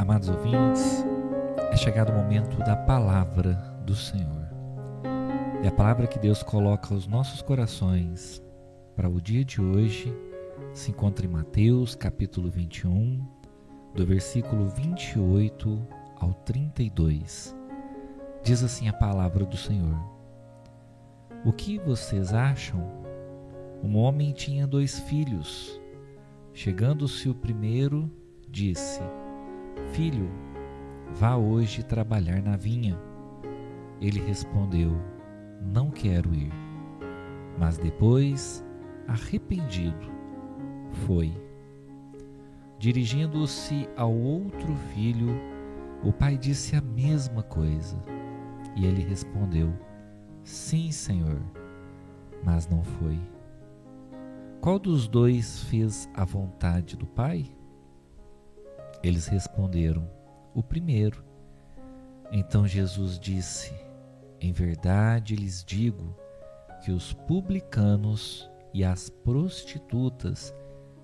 Amados ouvintes, é chegado o momento da palavra do Senhor. E a palavra que Deus coloca aos nossos corações para o dia de hoje se encontra em Mateus capítulo 21, do versículo 28 ao 32. Diz assim a palavra do Senhor: O que vocês acham? Um homem tinha 2 filhos. Chegando-se o primeiro, disse: Filho, vá hoje trabalhar na vinha. Ele respondeu: Não quero ir. Mas depois, arrependido, foi. Dirigindo-se ao outro filho, o pai disse a mesma coisa. E ele respondeu: Sim, Senhor, mas não foi. Qual dos 2 fez a vontade do pai? Eles responderam: O primeiro. Então Jesus disse: Em verdade lhes digo que os publicanos e as prostitutas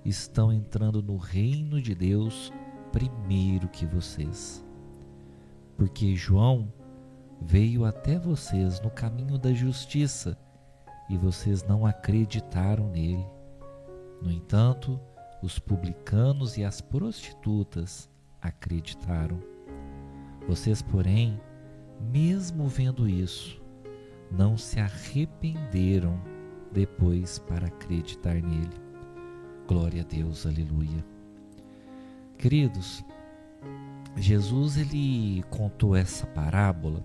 estão entrando no reino de Deus primeiro que vocês. Porque João veio até vocês no caminho da justiça e vocês não acreditaram nele. No entanto, os publicanos e as prostitutas acreditaram. Vocês, porém, mesmo vendo isso, não se arrependeram depois para acreditar nele. Glória a Deus, aleluia. Queridos, Jesus ele contou essa parábola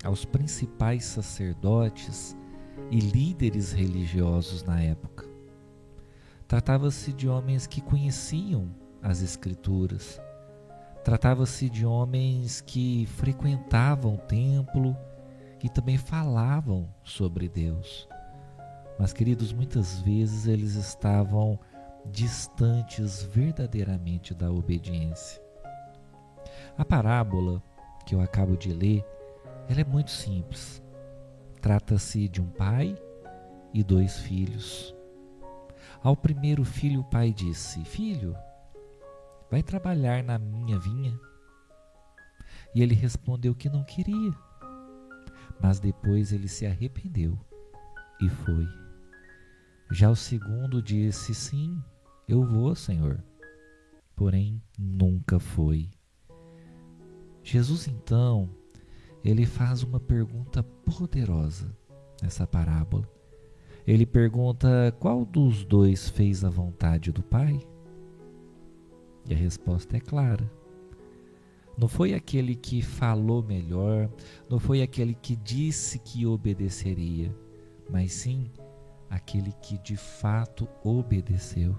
aos principais sacerdotes e líderes religiosos na época. Tratava-se de homens que conheciam as Escrituras. Tratava-se de homens que frequentavam o templo e também falavam sobre Deus. Mas, queridos, muitas vezes eles estavam distantes verdadeiramente da obediência. A parábola que eu acabo de ler, ela é muito simples. Trata-se de um pai e 2 filhos. Ao primeiro filho, o pai disse: Filho, vai trabalhar na minha vinha? E ele respondeu que não queria. Mas depois ele se arrependeu e foi. Já o segundo disse: Sim, eu vou, Senhor. Porém, nunca foi. Jesus, então, ele faz uma pergunta poderosa nessa parábola. Ele pergunta: qual dos 2 fez a vontade do Pai? E a resposta é clara. Não foi aquele que falou melhor, não foi aquele que disse que obedeceria, mas sim aquele que de fato obedeceu.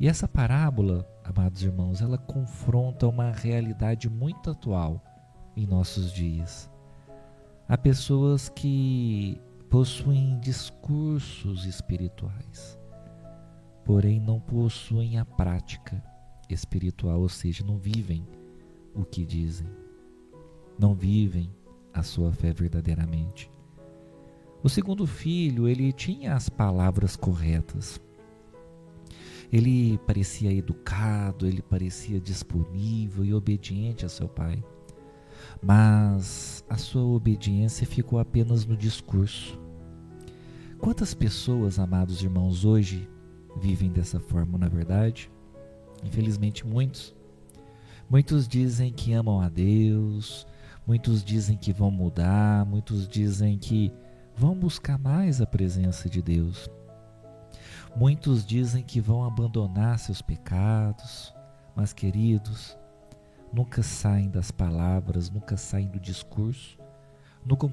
E essa parábola, amados irmãos, ela confronta uma realidade muito atual em nossos dias. Há pessoas que possuem discursos espirituais, porém não possuem a prática espiritual, ou seja, não vivem o que dizem, não vivem a sua fé verdadeiramente. O segundo filho, ele tinha as palavras corretas, ele parecia educado, ele parecia disponível e obediente a seu pai. Mas a sua obediência ficou apenas no discurso. Quantas pessoas, amados irmãos, hoje vivem dessa forma, na verdade? Infelizmente muitos. Muitos dizem que amam a Deus, muitos dizem que vão mudar, muitos dizem que vão buscar mais a presença de Deus. Muitos dizem que vão abandonar seus pecados, mas, queridos, nunca saem das palavras, nunca saem do discurso, nunca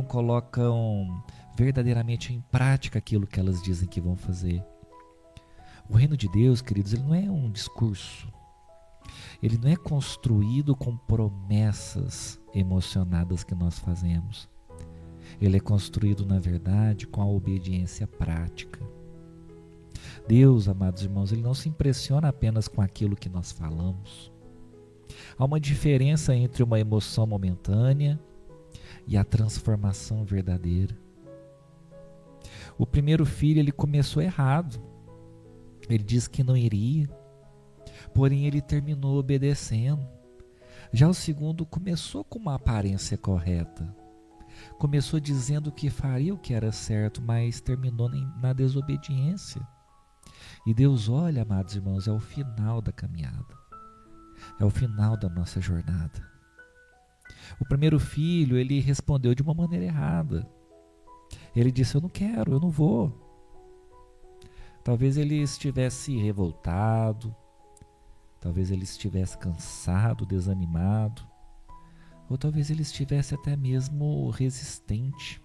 colocam verdadeiramente em prática aquilo que elas dizem que vão fazer. O reino de Deus, queridos, ele não é um discurso, ele não é construído com promessas emocionadas que nós fazemos. Ele é construído, na verdade, com a obediência prática. Deus, amados irmãos, ele não se impressiona apenas com aquilo que nós falamos. Há uma diferença entre uma emoção momentânea e a transformação verdadeira. O primeiro filho, ele começou errado. Ele disse que não iria, porém ele terminou obedecendo. Já o segundo começou com uma aparência correta. Começou dizendo que faria o que era certo, mas terminou na desobediência. E Deus olha, amados irmãos, é o final da caminhada. É o final da nossa jornada. O primeiro filho, ele respondeu de uma maneira errada. Ele disse, eu não quero, eu não vou. Talvez ele estivesse revoltado, talvez ele estivesse cansado, desanimado, ou talvez ele estivesse até mesmo resistente.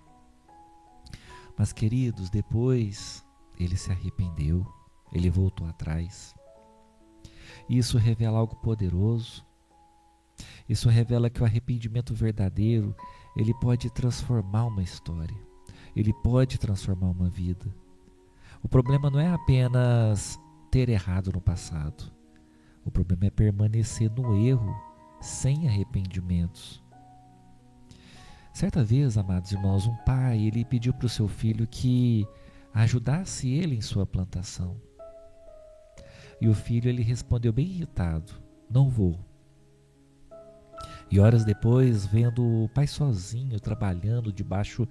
Mas, queridos, depois ele se arrependeu, ele voltou atrás. Isso revela algo poderoso. Isso revela que o arrependimento verdadeiro, ele pode transformar uma história. Ele pode transformar uma vida. O problema não é apenas ter errado no passado. O problema é permanecer no erro, sem arrependimentos. Certa vez, amados irmãos, um pai, ele pediu para o seu filho que ajudasse ele em sua plantação. E o filho, ele respondeu bem irritado, não vou. E horas depois, vendo o pai sozinho, trabalhando debaixo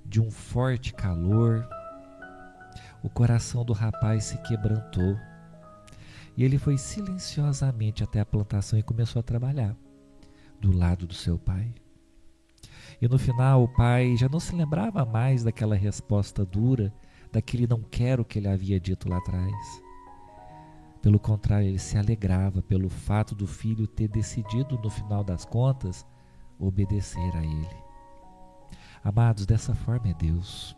de um forte calor, o coração do rapaz se quebrantou. E ele foi silenciosamente até a plantação e começou a trabalhar do lado do seu pai. E no final, o pai já não se lembrava mais daquela resposta dura, daquele não quero que ele havia dito lá atrás. Pelo contrário, ele se alegrava pelo fato do filho ter decidido, no final das contas, obedecer a ele. Amados, dessa forma é Deus.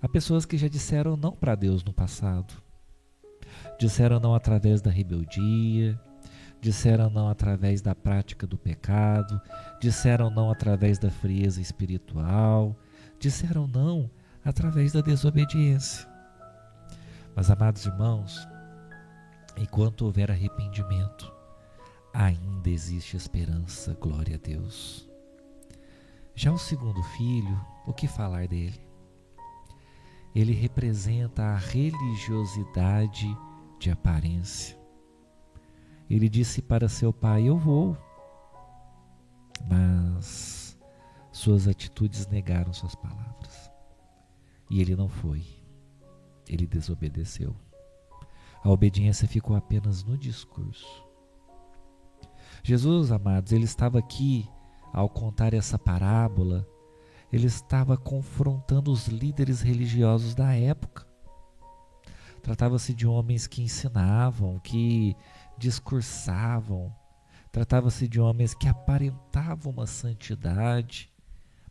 Há pessoas que já disseram não para Deus no passado. Disseram não através da rebeldia, disseram não através da prática do pecado, disseram não através da frieza espiritual, disseram não através da desobediência. Mas, amados irmãos, enquanto houver arrependimento, ainda existe esperança, glória a Deus. Já o segundo filho, o que falar dele? Ele representa a religiosidade de aparência. Ele disse para seu pai, eu vou. Mas suas atitudes negaram suas palavras. E ele não foi. Ele desobedeceu. A obediência ficou apenas no discurso. Jesus, amados, ele estava aqui, ao contar essa parábola, ele estava confrontando os líderes religiosos da época. Tratava-se de homens que ensinavam, que discursavam. Tratava-se de homens que aparentavam uma santidade,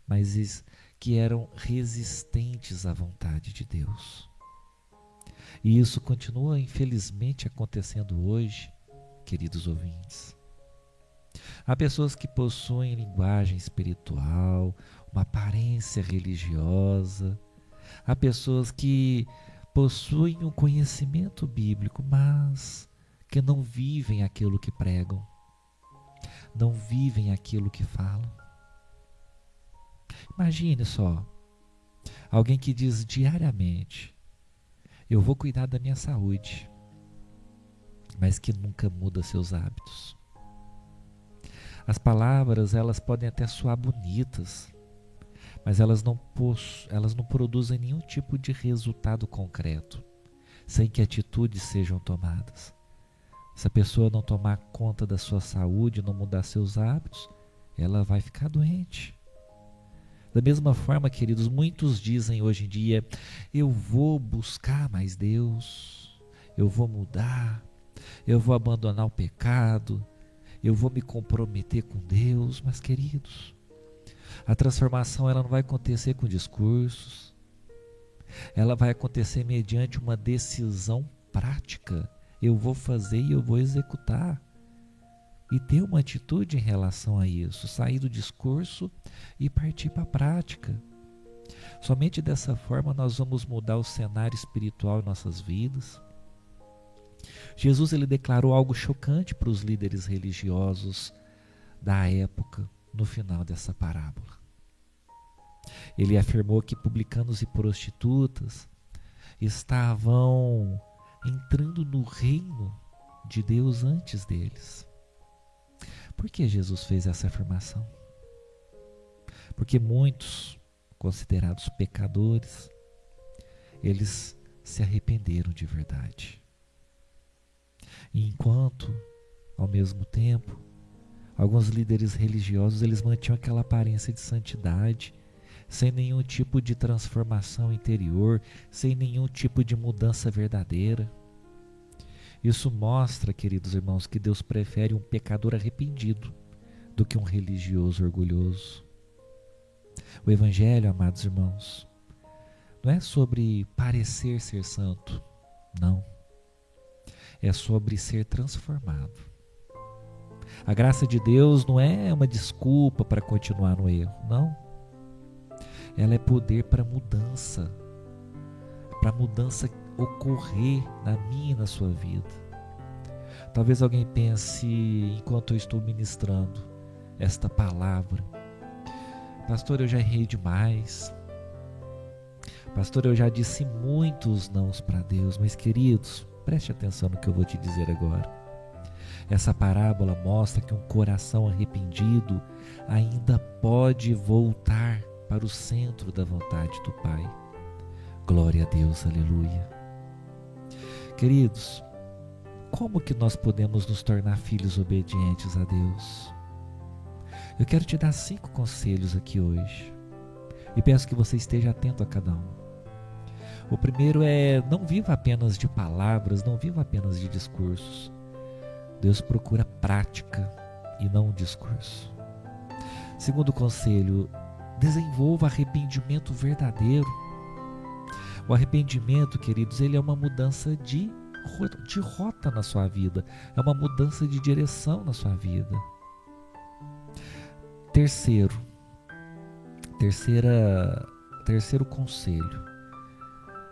mas que eram resistentes à vontade de Deus. E isso continua, infelizmente, acontecendo hoje, queridos ouvintes. Há pessoas que possuem linguagem espiritual, uma aparência religiosa. Há pessoas que possuem um conhecimento bíblico, mas que não vivem aquilo que pregam, não vivem aquilo que falam. Imagine só, alguém que diz diariamente, eu vou cuidar da minha saúde, mas que nunca muda seus hábitos. As palavras, elas podem até soar bonitas, mas elas não produzem nenhum tipo de resultado concreto, sem que atitudes sejam tomadas. Se a pessoa não tomar conta da sua saúde, não mudar seus hábitos, ela vai ficar doente. Da mesma forma, queridos, muitos dizem hoje em dia, eu vou buscar mais Deus, eu vou mudar, eu vou abandonar o pecado, eu vou me comprometer com Deus. Mas, queridos, a transformação ela não vai acontecer com discursos, ela vai acontecer mediante uma decisão prática. Eu vou fazer e eu vou executar. E ter uma atitude em relação a isso, sair do discurso e partir para a prática. Somente dessa forma nós vamos mudar o cenário espiritual em nossas vidas. Jesus ele declarou algo chocante para os líderes religiosos da época no final dessa parábola. Ele afirmou que publicanos e prostitutas estavam entrando no reino de Deus antes deles. Por que Jesus fez essa afirmação? Porque muitos, considerados pecadores, eles se arrependeram de verdade. E enquanto, ao mesmo tempo, alguns líderes religiosos, eles mantinham aquela aparência de santidade, sem nenhum tipo de transformação interior, sem nenhum tipo de mudança verdadeira. Isso mostra, queridos irmãos, que Deus prefere um pecador arrependido do que um religioso orgulhoso. O Evangelho, amados irmãos, não é sobre parecer ser santo, não. É sobre ser transformado. A graça de Deus não é uma desculpa para continuar no erro, não. Ela é poder para mudança ocorrer na minha e na sua vida. Talvez alguém pense, enquanto eu estou ministrando esta palavra: pastor, eu já errei demais. Pastor, eu já disse muitos nãos para Deus. Mas, queridos, preste atenção no que eu vou te dizer agora. Essa parábola mostra que um coração arrependido ainda pode voltar para o centro da vontade do Pai. Glória a Deus, aleluia. Queridos, como que nós podemos nos tornar filhos obedientes a Deus? Eu quero te dar 5 conselhos aqui hoje, e peço que você esteja atento a cada um. O primeiro é: não viva apenas de palavras, não viva apenas de discursos. Deus procura prática e não um discurso. Segundo conselho: desenvolva arrependimento verdadeiro. O arrependimento, queridos, ele é uma mudança de rota na sua vida, é uma mudança de direção na sua vida. Terceiro conselho: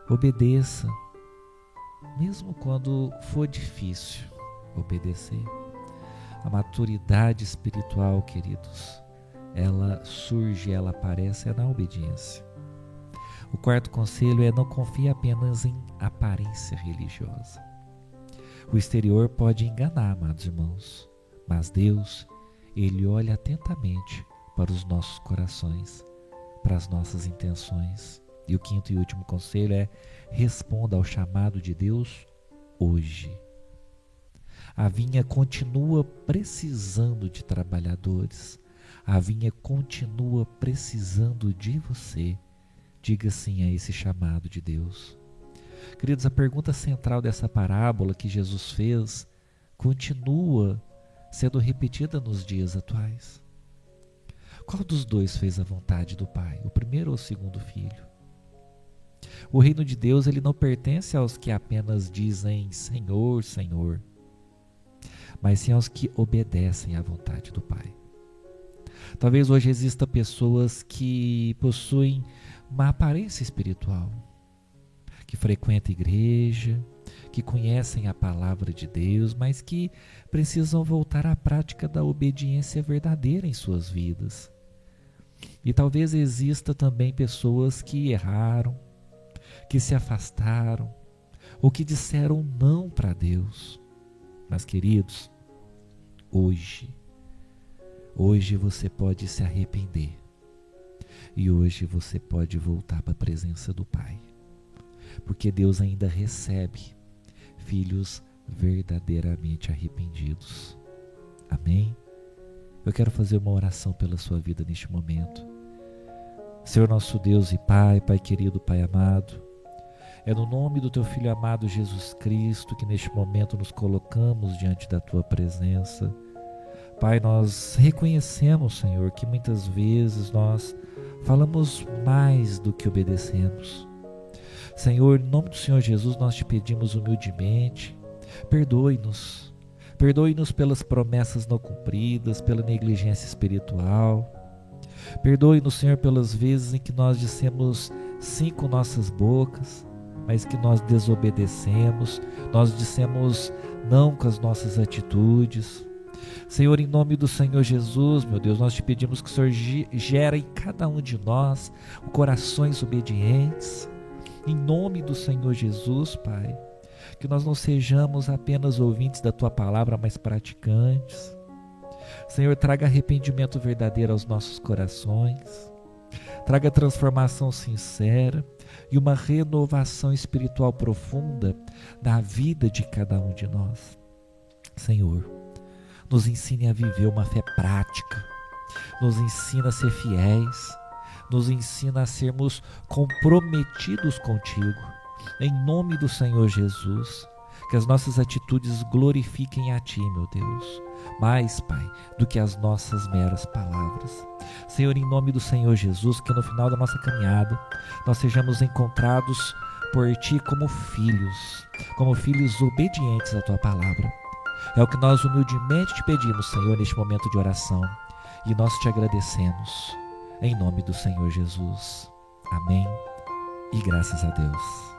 obedeça, mesmo quando for difícil obedecer. A maturidade espiritual, queridos, ela surge, ela aparece na obediência. O quarto conselho é: não confie apenas em aparência religiosa. O exterior pode enganar, amados irmãos, mas Deus, Ele olha atentamente para os nossos corações, para as nossas intenções. E o quinto e último conselho é: responda ao chamado de Deus hoje. A vinha continua precisando de trabalhadores. A vinha continua precisando de você. Diga sim a esse chamado de Deus. Queridos, a pergunta central dessa parábola que Jesus fez continua sendo repetida nos dias atuais. Qual dos dois fez a vontade do Pai? O primeiro ou o segundo filho? O reino de Deus, ele não pertence aos que apenas dizem Senhor, Senhor, mas sim aos que obedecem à vontade do Pai. Talvez hoje exista pessoas que possuem uma aparência espiritual, que frequentam a igreja, que conhecem a palavra de Deus, mas que precisam voltar à prática da obediência verdadeira em suas vidas. E talvez exista também pessoas que erraram, que se afastaram, ou que disseram não para Deus. Mas, queridos, hoje você pode se arrepender. E hoje você pode voltar para a presença do Pai. Porque Deus ainda recebe filhos verdadeiramente arrependidos. Amém? Eu quero fazer uma oração pela sua vida neste momento. Senhor nosso Deus e Pai, Pai querido, Pai amado, é no nome do Teu Filho amado Jesus Cristo que neste momento nos colocamos diante da Tua presença. Pai, nós reconhecemos, Senhor, que muitas vezes nós falamos mais do que obedecemos. Senhor, em nome do Senhor Jesus, nós te pedimos humildemente, perdoe-nos. Perdoe-nos pelas promessas não cumpridas, pela negligência espiritual. Perdoe-nos, Senhor, pelas vezes em que nós dissemos sim com nossas bocas, mas que nós desobedecemos, nós dissemos não com as nossas atitudes. Senhor, em nome do Senhor Jesus, meu Deus, nós te pedimos que o Senhor gere em cada um de nós corações obedientes. Em nome do Senhor Jesus, Pai. que nós não sejamos apenas ouvintes da Tua palavra, mas praticantes. Senhor, traga arrependimento verdadeiro aos nossos corações, traga transformação sincera e uma renovação espiritual profunda na vida de cada um de nós. Senhor, nos ensine a viver uma fé prática, nos ensina a ser fiéis, nos ensina a sermos comprometidos contigo. Em nome do Senhor Jesus, que as nossas atitudes glorifiquem a Ti, meu Deus, mais, Pai, do que as nossas meras palavras. Senhor, em nome do Senhor Jesus, que no final da nossa caminhada nós sejamos encontrados por Ti como filhos obedientes à Tua palavra. É o que nós humildemente te pedimos, Senhor, neste momento de oração, e nós te agradecemos, em nome do Senhor Jesus. Amém e graças a Deus.